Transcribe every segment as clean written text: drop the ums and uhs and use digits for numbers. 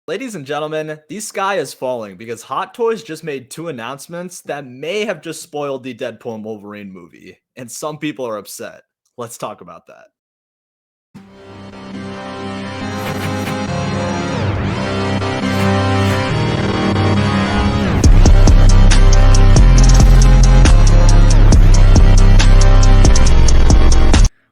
Ladies and gentlemen, the sky is falling because Hot Toys just made two announcements that may have just spoiled the Deadpool and Wolverine movie, and some people are upset. Let's talk about that.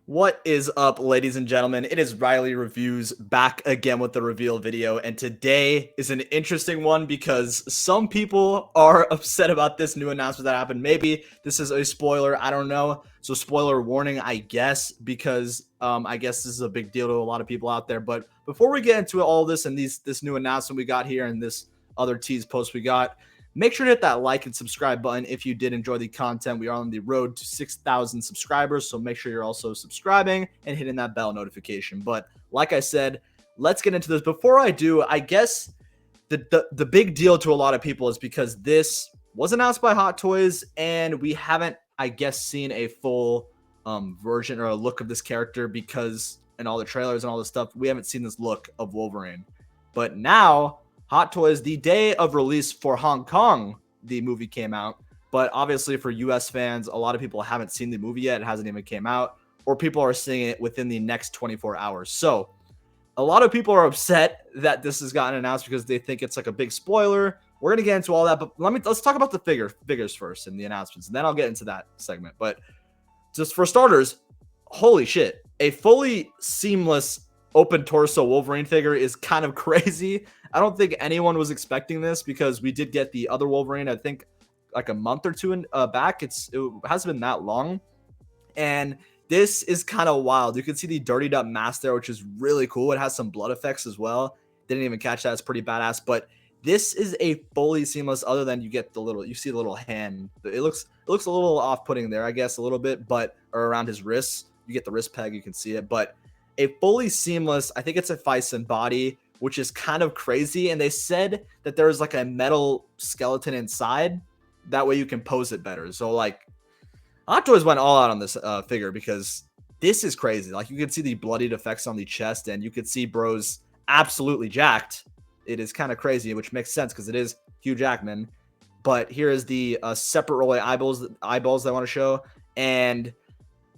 What is up, ladies and gentlemen? It is Riley Reviews back again with the reveal video, and today is an interesting one because some people are upset about this new announcement that happened. Maybe this is a spoiler, I don't know. So spoiler warning, I guess, because I guess this is a big deal to a lot of people out there. But before we get into all this and this new announcement we got here and this other tease post we got, make sure to hit that like and subscribe button if you did enjoy the content. We are on the road to 6,000 subscribers, so make sure you're also subscribing and hitting that bell notification. But like I said, let's get into this. Before I do, I guess the big deal to a lot of people is because this was announced by Hot Toys, and we haven't, I guess, seen a full version or a look of this character because in all the trailers and all this stuff, we haven't seen this look of Wolverine. But now Hot Toys, the day of release for Hong Kong, the movie came out. But obviously for US fans, a lot of people haven't seen the movie yet. It hasn't even came out. Or people are seeing it within the next 24 hours. So a lot of people are upset that this has gotten announced because they think it's like a big spoiler. We're going to get into all that. But let's talk about the figures first and the announcements. And then I'll get into that segment. But just for starters, holy shit. A fully seamless open torso Wolverine figure is kind of crazy. I don't think anyone was expecting this because we did get the other Wolverine, I think, like a month or two back. It hasn't been that long. And this is kind of wild. You can see the dirtied up mask there, which is really cool. It has some blood effects as well. Didn't even catch that. It's pretty badass. But this is a fully seamless, other than you see the little hand. It looks a little off-putting there, I guess, a little bit, but or around his wrists. You get the wrist peg, you can see it. But a fully seamless, I think it's a Fison body, which is kind of crazy. And they said that there's like a metal skeleton inside. That way you can pose it better. So like Hot Toys went all out on this figure because this is crazy. Like you can see the bloodied effects on the chest and you could see bro's absolutely jacked. It is kind of crazy, which makes sense because it is Hugh Jackman. But here is the separate roll eyeballs that I want to show. And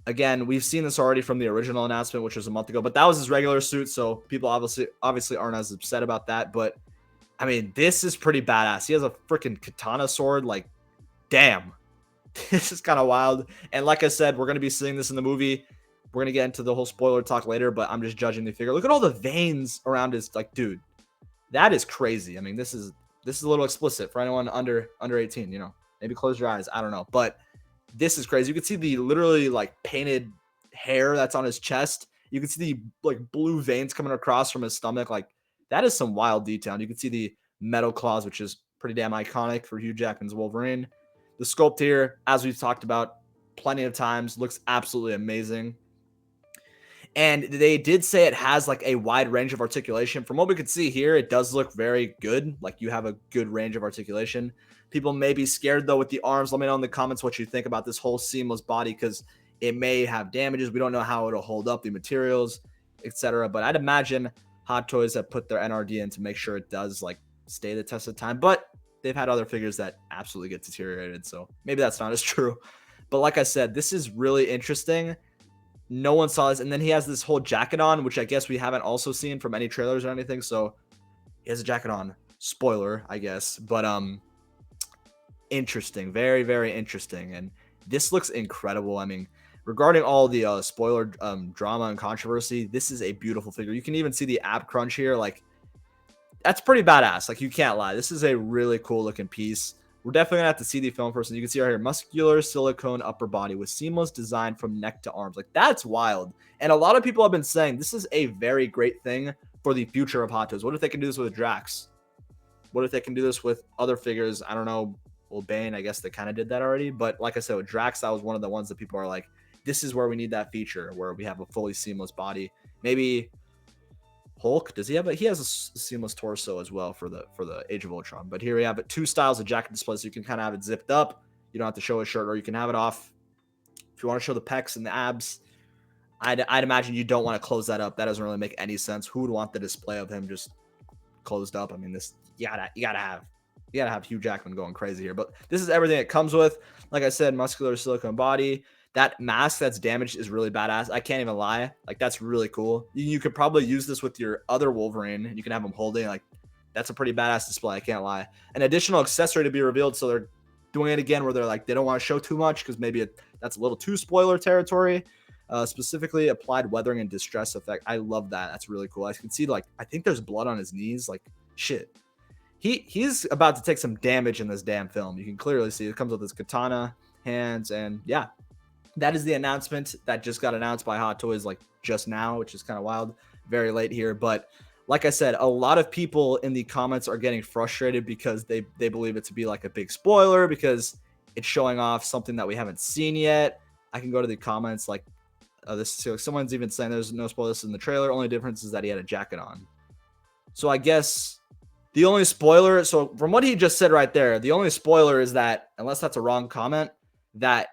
again, we've seen this already from the original announcement, which was a month ago, but that was his regular suit, so people obviously aren't as upset about that. But I mean, this is pretty badass. He has a freaking katana sword. Like, damn, this is kind of wild. And like I said, we're gonna be seeing this in the movie. We're gonna get into the whole spoiler talk later, but I'm just judging the figure. Look at all the veins around his, like, dude, that is crazy. I mean, this is a little explicit for anyone under 18. You know, maybe close your eyes. I don't know, but this is crazy. You can see the literally like painted hair that's on his chest. You can see the like blue veins coming across from his stomach. Like that is some wild detail. You can see the metal claws, which is pretty damn iconic for Hugh Jackman's Wolverine. The sculpt here, as we've talked about plenty of times, looks absolutely amazing. And they did say it has like a wide range of articulation. From what we could see here, it does look very good. Like you have a good range of articulation. People may be scared though with the arms. Let me know in the comments what you think about this whole seamless body because it may have damages. We don't know how it'll hold up, the materials, etc. But I'd imagine Hot Toys have put their NRD in to make sure it does like stay the test of time. But they've had other figures that absolutely get deteriorated. So maybe that's not as true. But like I said, this is really interesting. No one saw this. And then he has this whole jacket on, which I guess we haven't also seen from any trailers or anything. So he has a jacket on. Spoiler, I guess. But interesting. Very, very interesting. And this looks incredible. I mean, regarding all the spoiler drama and controversy, this is a beautiful figure. You can even see the ab crunch here. Like, that's pretty badass. Like, you can't lie. This is a really cool looking piece. We're definitely gonna have to see the film first. And you can see right here, muscular silicone upper body with seamless design from neck to arms. Like, that's wild. And a lot of people have been saying this is a very great thing for the future of Hot Toys. What if they can do this with Drax? What if they can do this with other figures? I don't know. Well, Bane, I guess they kind of did that already. But like I said, with Drax, that was one of the ones that people are like, this is where we need that feature, where we have a fully seamless body. Maybe Hulk, does he have he has a seamless torso as well for the Age of Ultron. But here we have it, two styles of jacket display, so you can kind of have it zipped up. You don't have to show a shirt, or you can have it off. If you want to show the pecs and the abs, I'd imagine you don't want to close that up. That doesn't really make any sense. Who would want the display of him just closed up. I mean, this you gotta have Hugh Jackman going crazy here. But this is everything it comes with. Like I said, muscular silicone body. That mask that's damaged is really badass. I can't even lie. Like, that's really cool. You could probably use this with your other Wolverine. You can have him holding. Like, that's a pretty badass display. I can't lie. An additional accessory to be revealed. So they're doing it again where they're like, they don't want to show too much because maybe that's a little too spoiler territory. Specifically applied weathering and distress effect. I love that. That's really cool. I can see, like, I think there's blood on his knees. Like, shit. He's about to take some damage in this damn film. You can clearly see it comes with his katana hands, and yeah. That is the announcement that just got announced by Hot Toys like just now, which is kind of wild. Very late here. But like I said, a lot of people in the comments are getting frustrated because they believe it to be like a big spoiler because it's showing off something that we haven't seen yet. I can go to the comments like someone's even saying there's no spoilers in the trailer. Only difference is that he had a jacket on. So I guess the only spoiler, so from what he just said right there, the only spoiler is that, unless that's a wrong comment, that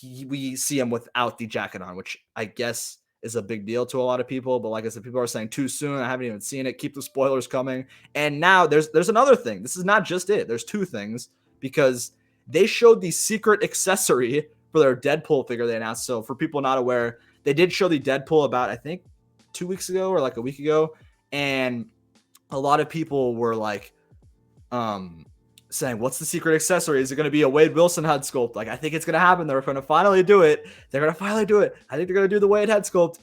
we see him without the jacket on, which I guess is a big deal to a lot of people. But like I said, people are saying too soon. I haven't even seen it. Keep the spoilers coming. And now there's another thing. This is not just it. There's two things, because they showed the secret accessory for their Deadpool figure they announced. So for people not aware, they did show the Deadpool about, I think, 2 weeks ago or like a week ago. And a lot of people were like, saying, what's the secret accessory? Is it going to be a Wade Wilson head sculpt? Like, I think it's going to happen. They're going to finally do it. They're going to finally do it. I think they're going to do the Wade head sculpt.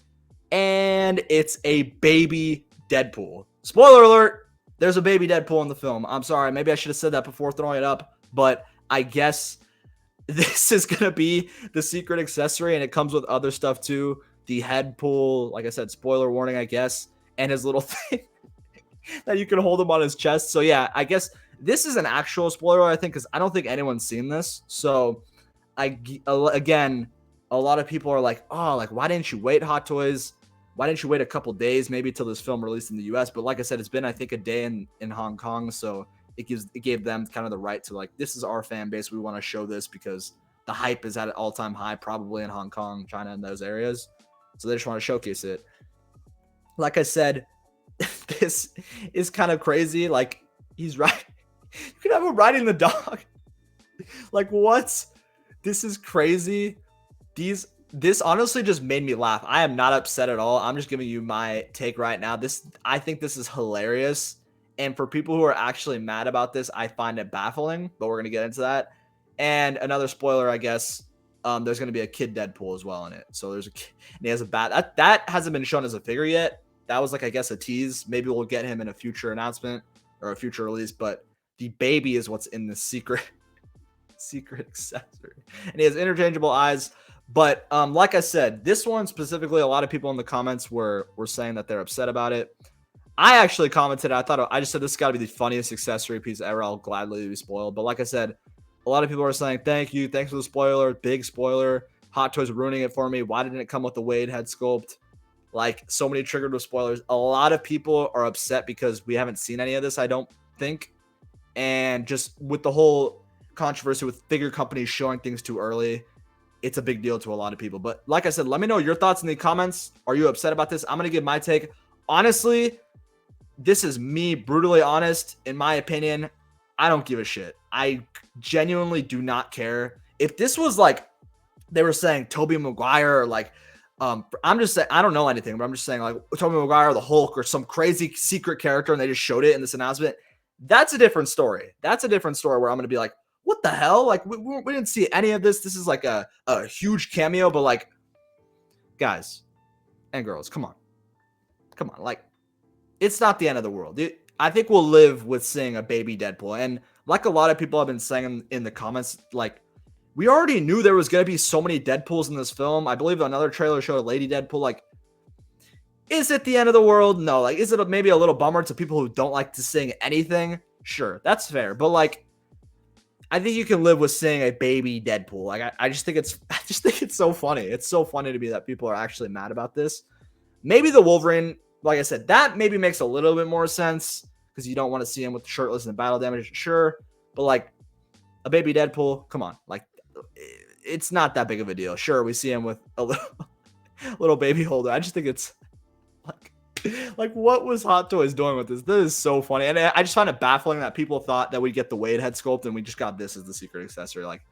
And it's a baby Deadpool. Spoiler alert. There's a baby Deadpool in the film. I'm sorry. Maybe I should have said that before throwing it up. But I guess this is going to be the secret accessory. And it comes with other stuff too. The head pull, like I said, spoiler warning, I guess. And his little thing that you can hold him on his chest. So yeah, I guess this is an actual spoiler, I think, because I don't think anyone's seen this. So, again, a lot of people are like, oh, like, why didn't you wait, Hot Toys? Why didn't you wait a couple days, maybe till this film released in the U.S.? But like I said, it's been, I think, a day in Hong Kong. So it gave them kind of the right to, like, this is our fan base. We want to show this because the hype is at an all-time high, probably in Hong Kong, China, and those areas. So they just want to showcase it. Like I said, this is kind of crazy. Like, he's right. You could have him riding the dog. Like, what? This is crazy. This honestly just made me laugh. I am not upset at all. I'm just giving you my take right now. I think this is hilarious. And for people who are actually mad about this, I find it baffling, but we're going to get into that. And another spoiler, I guess, there's going to be a kid Deadpool as well in it. So there's a kid, and he has a bat. That hasn't been shown as a figure yet. That was like, I guess, a tease. Maybe we'll get him in a future announcement or a future release, but the baby is what's in the secret accessory. And he has interchangeable eyes. But like I said, this one specifically, a lot of people in the comments were saying that they're upset about it. I actually commented, I just said this has got to be the funniest accessory piece ever. I'll gladly be spoiled. But like I said, a lot of people are saying, thanks for the spoiler, big spoiler. Hot Toys ruining it for me. Why didn't it come with the Wade head sculpt? Like, so many triggered with spoilers. A lot of people are upset because we haven't seen any of this, I don't think. And just with the whole controversy with figure companies showing things too early, it's a big deal to a lot of people. But like I said, let me know your thoughts in the comments. Are you upset about this? I'm going to give my take. Honestly, this is me brutally honest. In my opinion, I don't give a shit. I genuinely do not care. If this was like, they were saying Tobey Maguire or like, I'm just saying, I don't know anything, but I'm just saying like Tobey Maguire or the Hulk or some crazy secret character and they just showed it in this announcement. That's a different story. That's a different story where I'm going to be like, what the hell? Like, we didn't see any of this. This is like a huge cameo, but like, guys and girls, come on. Like, it's not the end of the world. I think we'll live with seeing a baby Deadpool. And like a lot of people have been saying in the comments, like, we already knew there was going to be so many Deadpools in this film. I believe another trailer showed a lady Deadpool. Like, is it the end of the world? No. Like, is it maybe a little bummer to people who don't like to sing anything? Sure, that's fair. But like, I think you can live with seeing a baby Deadpool. Like, I just think it's so funny. It's so funny to me that people are actually mad about this. Maybe the Wolverine, like I said, that maybe makes a little bit more sense because you don't want to see him with shirtless and battle damage. Sure, but like a baby Deadpool, come on, like it's not that big of a deal. Sure, we see him with a little baby holder. I just think it's like Like, what was Hot Toys doing with this? This is so funny. And I just find it baffling that people thought that we'd get the Wade head sculpt and we just got this as the secret accessory. Like,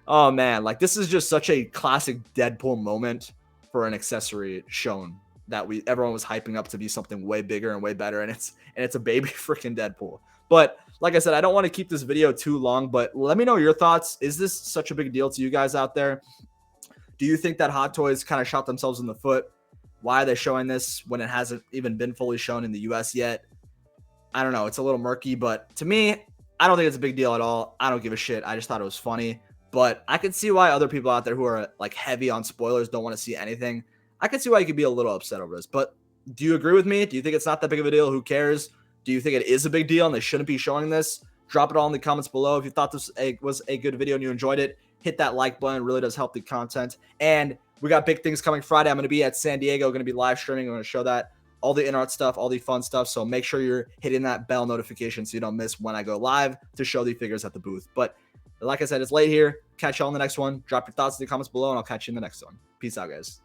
oh man, like this is just such a classic Deadpool moment for an accessory shown that everyone was hyping up to be something way bigger and way better, and it's a baby freaking Deadpool. But like I said, I don't want to keep this video too long, but let me know your thoughts. Is this such a big deal to you guys out there? Do you think that Hot Toys kind of shot themselves in the foot? Why are they showing this when it hasn't even been fully shown in the US yet? I don't know. It's a little murky, but to me, I don't think it's a big deal at all. I don't give a shit. I just thought it was funny. But I could see why other people out there who are like heavy on spoilers don't want to see anything. I could see why you could be a little upset over this. But do you agree with me? Do you think it's not that big of a deal? Who cares? Do you think it is a big deal and they shouldn't be showing this? Drop it all in the comments below. If you thought this was a good video and you enjoyed it, hit that like button. It really does help the content. And we got big things coming Friday. I'm going to be at San Diego. Going to be live streaming. I'm going to show that, all the in-art stuff, all the fun stuff. So make sure you're hitting that bell notification so you don't miss when I go live to show the figures at the booth. But like I said, it's late here. Catch y'all in the next one. Drop your thoughts in the comments below, and I'll catch you in the next one. Peace out, guys.